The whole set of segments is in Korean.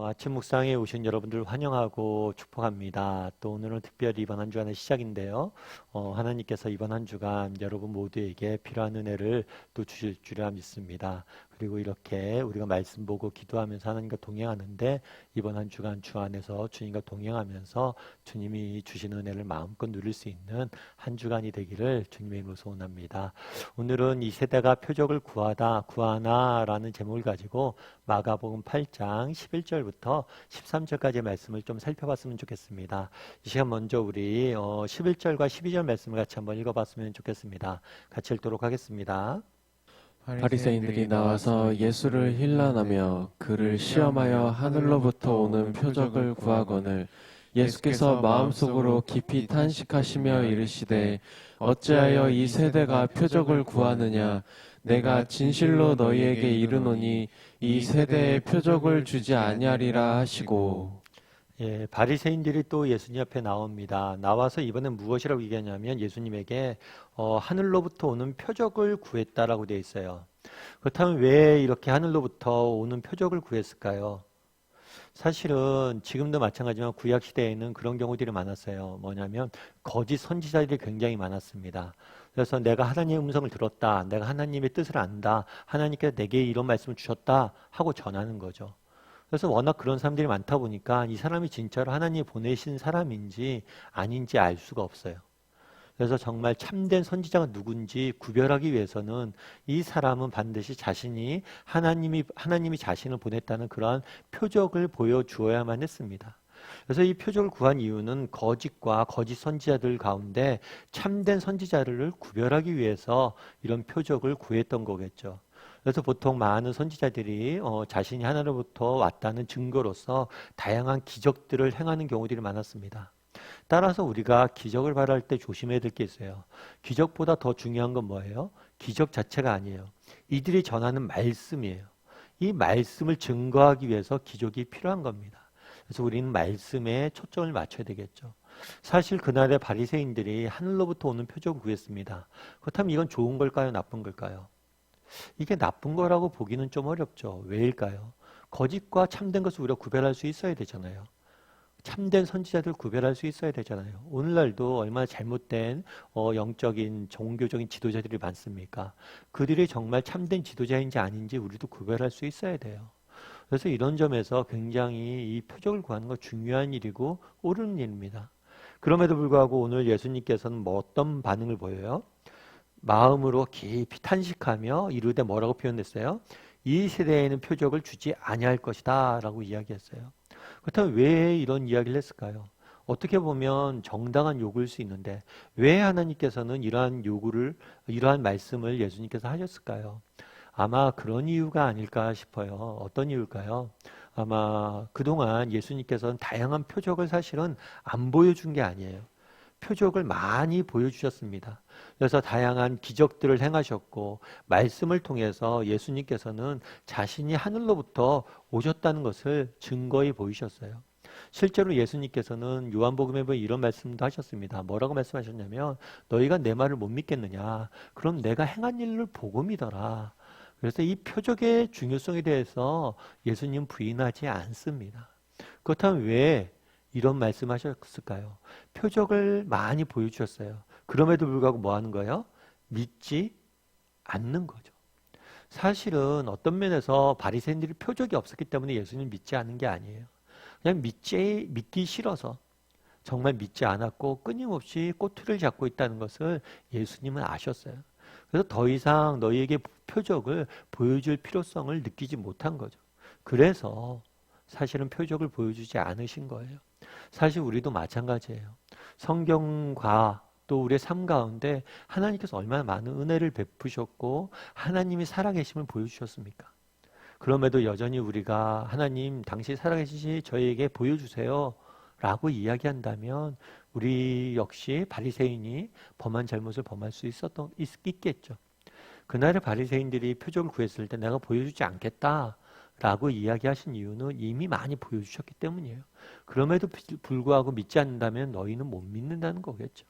아침 묵상에 오신 여러분들 환영하고 축복합니다. 또 오늘은 특별히 이번 한 주간의 시작인데요. 하나님께서 이번 한 주간 여러분 모두에게 필요한 은혜를 또 주실 줄이라 믿습니다. 그리고 이렇게 우리가 말씀 보고 기도하면서 하나님과 동행하는데 이번 한 주간 주 안에서 주님과 동행하면서 주님이 주신 은혜를 마음껏 누릴 수 있는 한 주간이 되기를 주님의 이름으로 소원합니다. 오늘은 이 세대가 표적을 구하나라는 제목을 가지고 마가복음 8장 11절부터 13절까지의 말씀을 좀 살펴봤으면 좋겠습니다. 이 시간 먼저 우리 11절과 12절 말씀을 같이 한번 읽어봤으면 좋겠습니다. 같이 읽도록 하겠습니다. 바리새인들이 나와서 예수를 힐난하며 그를 시험하여 하늘로부터 오는 표적을 구하거늘 예수께서 마음속으로 깊이 탄식하시며 이르시되 어찌하여 이 세대가 표적을 구하느냐 내가 진실로 너희에게 이르노니 이 세대에 표적을 주지 아니하리라 하시고. 예, 바리새인들이 또 예수님 앞에 나옵니다. 나와서 이번엔 무엇이라고 얘기하냐면 예수님에게 하늘로부터 오는 표적을 구했다라고 되어 있어요. 그렇다면 왜 이렇게 하늘로부터 오는 표적을 구했을까요? 사실은 지금도 마찬가지지만 구약 시대에는 그런 경우들이 많았어요. 뭐냐면 거짓 선지자들이 굉장히 많았습니다. 그래서 내가 하나님의 음성을 들었다, 내가 하나님의 뜻을 안다, 하나님께서 내게 이런 말씀을 주셨다 하고 전하는 거죠. 그래서 워낙 그런 사람들이 많다 보니까 이 사람이 진짜로 하나님이 보내신 사람인지 아닌지 알 수가 없어요. 그래서 정말 참된 선지자가 누군지 구별하기 위해서는 이 사람은 반드시 자신이 하나님이 자신을 보냈다는 그러한 표적을 보여주어야만 했습니다. 그래서 이 표적을 구한 이유는 거짓과 거짓 선지자들 가운데 참된 선지자를 구별하기 위해서 이런 표적을 구했던 거겠죠. 그래서 보통 많은 선지자들이 자신이 하나로부터 왔다는 증거로서 다양한 기적들을 행하는 경우들이 많았습니다. 따라서 우리가 기적을 바랄 때 조심해야 될 게 있어요. 기적보다 더 중요한 건 뭐예요? 기적 자체가 아니에요. 이들이 전하는 말씀이에요. 이 말씀을 증거하기 위해서 기적이 필요한 겁니다. 그래서 우리는 말씀에 초점을 맞춰야 되겠죠. 사실 그날의 바리새인들이 하늘로부터 오는 표적을 구했습니다. 그렇다면 이건 좋은 걸까요? 나쁜 걸까요? 이게 나쁜 거라고 보기는 좀 어렵죠. 왜일까요? 거짓과 참된 것을 우리가 구별할 수 있어야 되잖아요. 참된 선지자들 구별할 수 있어야 되잖아요. 오늘날도 얼마나 잘못된 영적인 종교적인 지도자들이 많습니까? 그들이 정말 참된 지도자인지 아닌지 우리도 구별할 수 있어야 돼요. 그래서 이런 점에서 굉장히 이 표적을 구하는 거 중요한 일이고 옳은 일입니다. 그럼에도 불구하고 오늘 예수님께서는 뭐 어떤 반응을 보여요? 마음으로 깊이 탄식하며 이르되 뭐라고 표현했어요? 이 세대에는 표적을 주지 아니할 것이다 라고 이야기했어요. 그렇다면 왜 이런 이야기를 했을까요? 어떻게 보면 정당한 요구일 수 있는데 왜 하나님께서는 이러한 말씀을 예수님께서 하셨을까요? 아마 그런 이유가 아닐까 싶어요. 어떤 이유일까요? 아마 그동안 예수님께서는 다양한 표적을 사실은 안 보여준 게 아니에요. 표적을 많이 보여주셨습니다. 그래서 다양한 기적들을 행하셨고 말씀을 통해서 예수님께서는 자신이 하늘로부터 오셨다는 것을 증거히 보이셨어요. 실제로 예수님께서는 요한복음에 보면 이런 말씀도 하셨습니다. 뭐라고 말씀하셨냐면 너희가 내 말을 못 믿겠느냐? 그럼 내가 행한 일을 보고 믿어라. 그래서 이 표적의 중요성에 대해서 예수님 부인하지 않습니다. 그렇다면 왜 이런 말씀하셨을까요? 표적을 많이 보여주셨어요. 그럼에도 불구하고 뭐 하는 거예요? 믿지 않는 거죠. 사실은 어떤 면에서 바리새인들이 표적이 없었기 때문에 예수님 믿지 않는 게 아니에요. 그냥 믿기 싫어서 정말 믿지 않았고 끊임없이 꼬투리를 잡고 있다는 것을 예수님은 아셨어요. 그래서 더 이상 너희에게 표적을 보여줄 필요성을 느끼지 못한 거죠. 그래서 사실은 표적을 보여주지 않으신 거예요. 사실 우리도 마찬가지예요. 성경과 또 우리의 삶 가운데 하나님께서 얼마나 많은 은혜를 베푸셨고 하나님이 살아계심을 보여주셨습니까? 그럼에도 여전히 우리가 하나님 당시 살아계시지 저희에게 보여주세요 라고 이야기한다면 우리 역시 바리새인이 범한 잘못을 범할 수 있겠죠. 그날의 바리새인들이 표적을 구했을 때 내가 보여주지 않겠다 라고 이야기하신 이유는 이미 많이 보여주셨기 때문이에요. 그럼에도 불구하고 믿지 않는다면 너희는 못 믿는다는 거겠죠.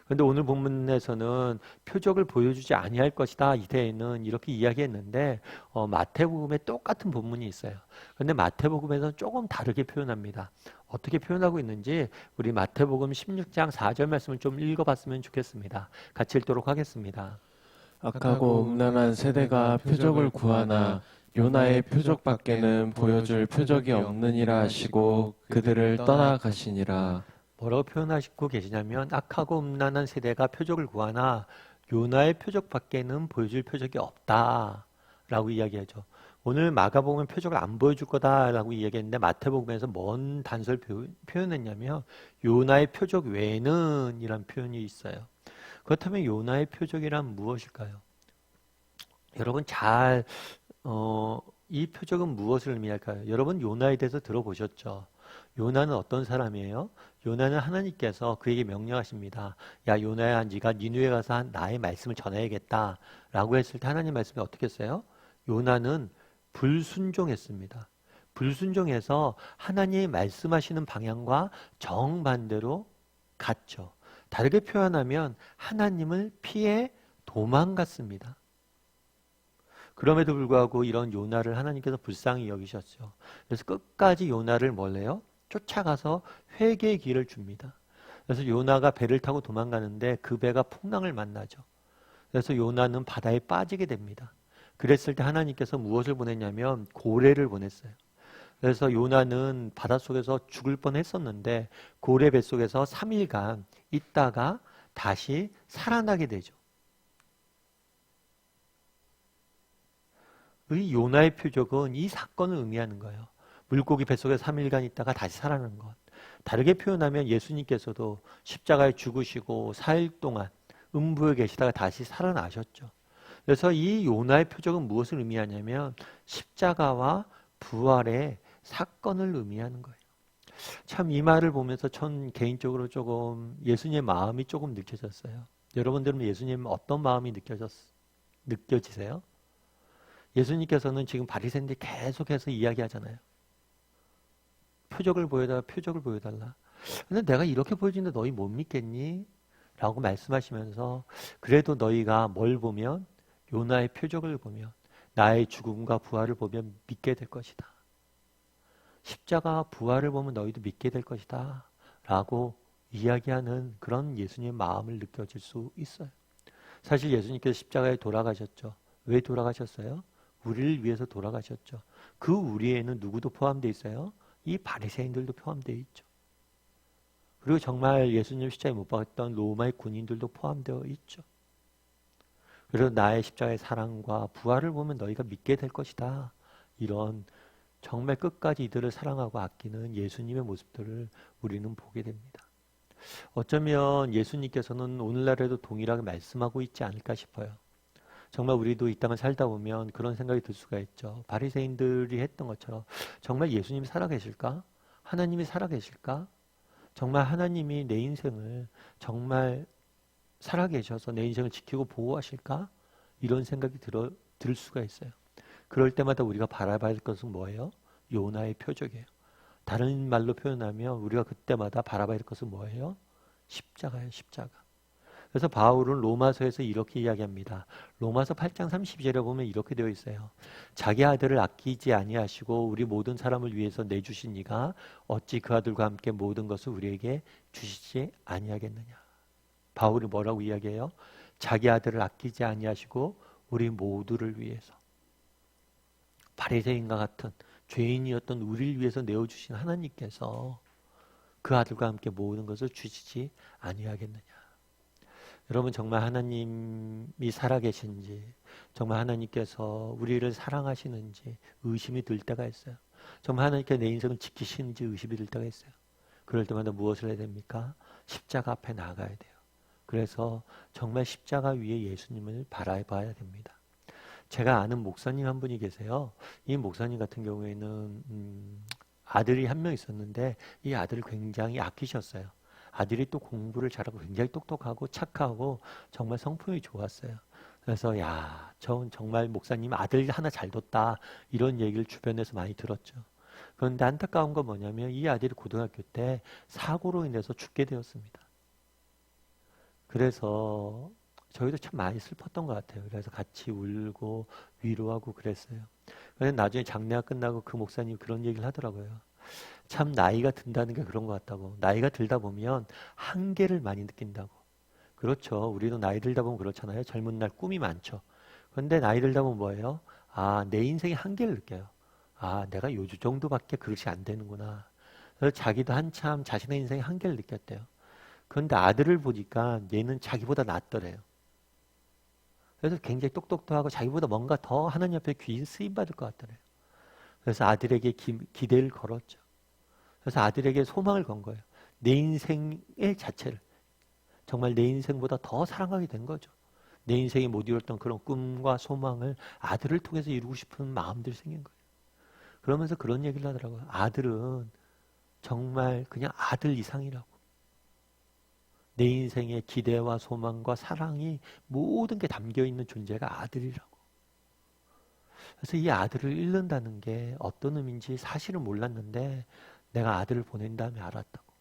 그런데 오늘 본문에서는 표적을 보여주지 아니할 것이다. 이때에는 이렇게 이야기했는데 마태복음에 똑같은 본문이 있어요. 그런데 마태복음에서는 조금 다르게 표현합니다. 어떻게 표현하고 있는지 우리 마태복음 16장 4절 말씀을 좀 읽어봤으면 좋겠습니다. 같이 읽도록 하겠습니다. 악하고 음란한 세대가 표적을 구하나 요나의 표적밖에는 보여줄 표적이 없느니라 하시고 그들을 떠나가시니라. 뭐라고 표현하시고 계시냐면 악하고 음란한 세대가 표적을 구하나 요나의 표적밖에는 보여줄 표적이 없다라고 이야기하죠. 오늘 마가복음은 표적을 안 보여줄 거다라고 이야기했는데 마태복음에서 뭔 단서를 표현했냐면 요나의 표적 외에는 이란 표현이 있어요. 그렇다면 요나의 표적이란 무엇일까요? 여러분 이 표적은 무엇을 의미할까요? 여러분 요나에 대해서 들어보셨죠? 요나는 어떤 사람이에요? 요나는 하나님께서 그에게 명령하십니다. 야 요나야 네가 니느웨 가서 나의 말씀을 전해야겠다 라고 했을 때 하나님 말씀이 어떻게 했어요? 요나는 불순종했습니다. 불순종해서 하나님이 말씀하시는 방향과 정반대로 갔죠. 다르게 표현하면 하나님을 피해 도망갔습니다. 그럼에도 불구하고 이런 요나를 하나님께서 불쌍히 여기셨죠. 그래서 끝까지 요나를 뭘래요? 쫓아가서 회개의 길을 줍니다. 그래서 요나가 배를 타고 도망가는데 그 배가 풍랑을 만나죠. 그래서 요나는 바다에 빠지게 됩니다. 그랬을 때 하나님께서 무엇을 보냈냐면 고래를 보냈어요. 그래서 요나는 바닷속에서 죽을 뻔했었는데 고래 뱃속에서 3일간 있다가 다시 살아나게 되죠. 이 요나의 표적은 이 사건을 의미하는 거예요. 물고기 뱃속에 3일간 있다가 다시 살아나는 것. 다르게 표현하면 예수님께서도 십자가에 죽으시고 4일 동안 음부에 계시다가 다시 살아나셨죠. 그래서 이 요나의 표적은 무엇을 의미하냐면 십자가와 부활의 사건을 의미하는 거예요. 참 이 말을 보면서 전 개인적으로 조금 예수님의 마음이 조금 느껴졌어요. 여러분들은 예수님 어떤 마음이 느껴지세요? 예수님께서는 지금 바리새인들이 계속해서 이야기하잖아요. 표적을 보여달라, 표적을 보여달라. 근데 내가 이렇게 보여주는데 너희 못 믿겠니? 라고 말씀하시면서 그래도 너희가 뭘 보면 요나의 표적을 보면 나의 죽음과 부활을 보면 믿게 될 것이다. 십자가 부활을 보면 너희도 믿게 될 것이다. 라고 이야기하는 그런 예수님의 마음을 느껴질 수 있어요. 사실 예수님께서 십자가에 돌아가셨죠. 왜 돌아가셨어요? 우리를 위해서 돌아가셨죠. 그 우리에는 누구도 포함되어 있어요? 이 바리새인들도 포함되어 있죠. 그리고 정말 예수님 십자가에 못 박았던 로마의 군인들도 포함되어 있죠. 그래서 나의 십자가의 사랑과 부활을 보면 너희가 믿게 될 것이다. 이런 정말 끝까지 이들을 사랑하고 아끼는 예수님의 모습들을 우리는 보게 됩니다. 어쩌면 예수님께서는 오늘날에도 동일하게 말씀하고 있지 않을까 싶어요. 정말 우리도 이 땅을 살다 보면 그런 생각이 들 수가 있죠. 바리새인들이 했던 것처럼 정말 예수님이 살아계실까? 하나님이 살아계실까? 정말 하나님이 내 인생을 정말 살아계셔서 내 인생을 지키고 보호하실까? 이런 생각이 들 수가 있어요. 그럴 때마다 우리가 바라봐야 할 것은 뭐예요? 요나의 표적이에요. 다른 말로 표현하면 우리가 그때마다 바라봐야 할 것은 뭐예요? 십자가예요, 십자가. 그래서 바울은 로마서에서 이렇게 이야기합니다. 로마서 8장 32절에 보면 이렇게 되어 있어요. 자기 아들을 아끼지 아니하시고 우리 모든 사람을 위해서 내주신 이가 어찌 그 아들과 함께 모든 것을 우리에게 주시지 아니하겠느냐. 바울이 뭐라고 이야기해요? 자기 아들을 아끼지 아니하시고 우리 모두를 위해서 바리새인과 같은 죄인이었던 우리를 위해서 내어주신 하나님께서 그 아들과 함께 모든 것을 주시지 아니하겠느냐. 여러분 정말 하나님이 살아계신지 정말 하나님께서 우리를 사랑하시는지 의심이 들 때가 있어요. 정말 하나님께 내 인생을 지키시는지 의심이 들 때가 있어요. 그럴 때마다 무엇을 해야 됩니까? 십자가 앞에 나가야 돼요. 그래서 정말 십자가 위에 예수님을 바라봐야 됩니다. 제가 아는 목사님 한 분이 계세요. 이 목사님 같은 경우에는 아들이 한 명 있었는데 이 아들을 굉장히 아끼셨어요. 아들이 또 공부를 잘하고 굉장히 똑똑하고 착하고 정말 성품이 좋았어요. 그래서 저 정말 목사님 아들 하나 잘 뒀다 이런 얘기를 주변에서 많이 들었죠. 그런데 안타까운 건 뭐냐면 이 아들이 고등학교 때 사고로 인해서 죽게 되었습니다. 그래서 저희도 참 많이 슬펐던 것 같아요. 그래서 같이 울고 위로하고 그랬어요. 그래서 나중에 장례가 끝나고 그 목사님 그런 얘기를 하더라고요. 참 나이가 든다는 게 그런 것 같다고. 나이가 들다 보면 한계를 많이 느낀다고. 그렇죠. 우리도 나이 들다 보면 그렇잖아요. 젊은 날 꿈이 많죠. 그런데 나이 들다 보면 뭐예요? 아, 내 인생의 한계를 느껴요. 아, 내가 요 정도밖에 그릇이 안 되는구나. 그래서 자기도 한참 자신의 인생의 한계를 느꼈대요. 그런데 아들을 보니까 얘는 자기보다 낫더래요. 그래서 굉장히 똑똑도 하고 자기보다 뭔가 더 하나님 앞에 귀인 쓰임 받을 것 같더래요. 그래서 아들에게 기대를 걸었죠. 그래서 아들에게 소망을 건 거예요. 내 인생의 자체를 정말 내 인생보다 더 사랑하게 된 거죠. 내 인생이 못 이뤘던 그런 꿈과 소망을 아들을 통해서 이루고 싶은 마음들이 생긴 거예요. 그러면서 그런 얘기를 하더라고요. 아들은 정말 그냥 아들 이상이라고. 내 인생의 기대와 소망과 사랑이 모든 게 담겨 있는 존재가 아들이라고. 그래서 이 아들을 잃는다는 게 어떤 의미인지 사실은 몰랐는데 내가 아들을 보낸 다음에 알았다고.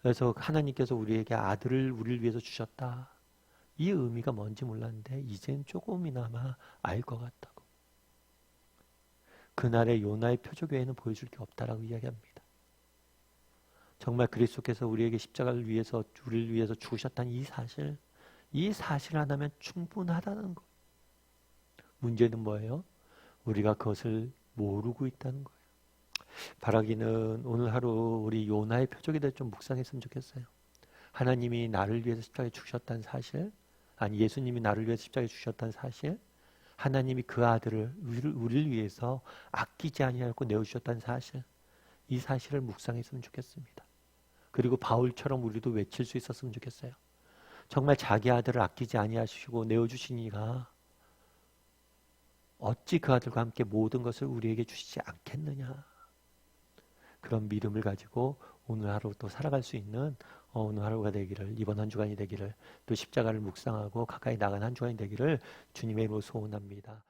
그래서 하나님께서 우리에게 아들을 우리를 위해서 주셨다. 이 의미가 뭔지 몰랐는데 이젠 조금이나마 알 것 같다고. 그날의 요나의 표적 외에는 보여줄 게 없다라고 이야기합니다. 정말 그리스도께서 우리에게 십자가를 위해서 우리를 위해서 죽으셨다는 이 사실 하나면 충분하다는 것. 문제는 뭐예요? 우리가 그것을 모르고 있다는 거예요. 바라기는 오늘 하루 우리 요나의 표적에 대해 좀 묵상했으면 좋겠어요. 하나님이 나를 위해서 십자가에 죽으셨다는 사실, 아니 예수님이 나를 위해서 십자가에 죽으셨다는 사실, 하나님이 그 아들을 우리를 위해서 아끼지 아니하고 내어주셨다는 사실, 이 사실을 묵상했으면 좋겠습니다. 그리고 바울처럼 우리도 외칠 수 있었으면 좋겠어요. 정말 자기 아들을 아끼지 아니하시고 내어주시니가 어찌 그 아들과 함께 모든 것을 우리에게 주시지 않겠느냐. 그런 믿음을 가지고 오늘 하루 또 살아갈 수 있는 오늘 하루가 되기를, 이번 한 주간이 되기를, 또 십자가를 묵상하고 가까이 나간 한 주간이 되기를 주님의 이름으로 소원합니다.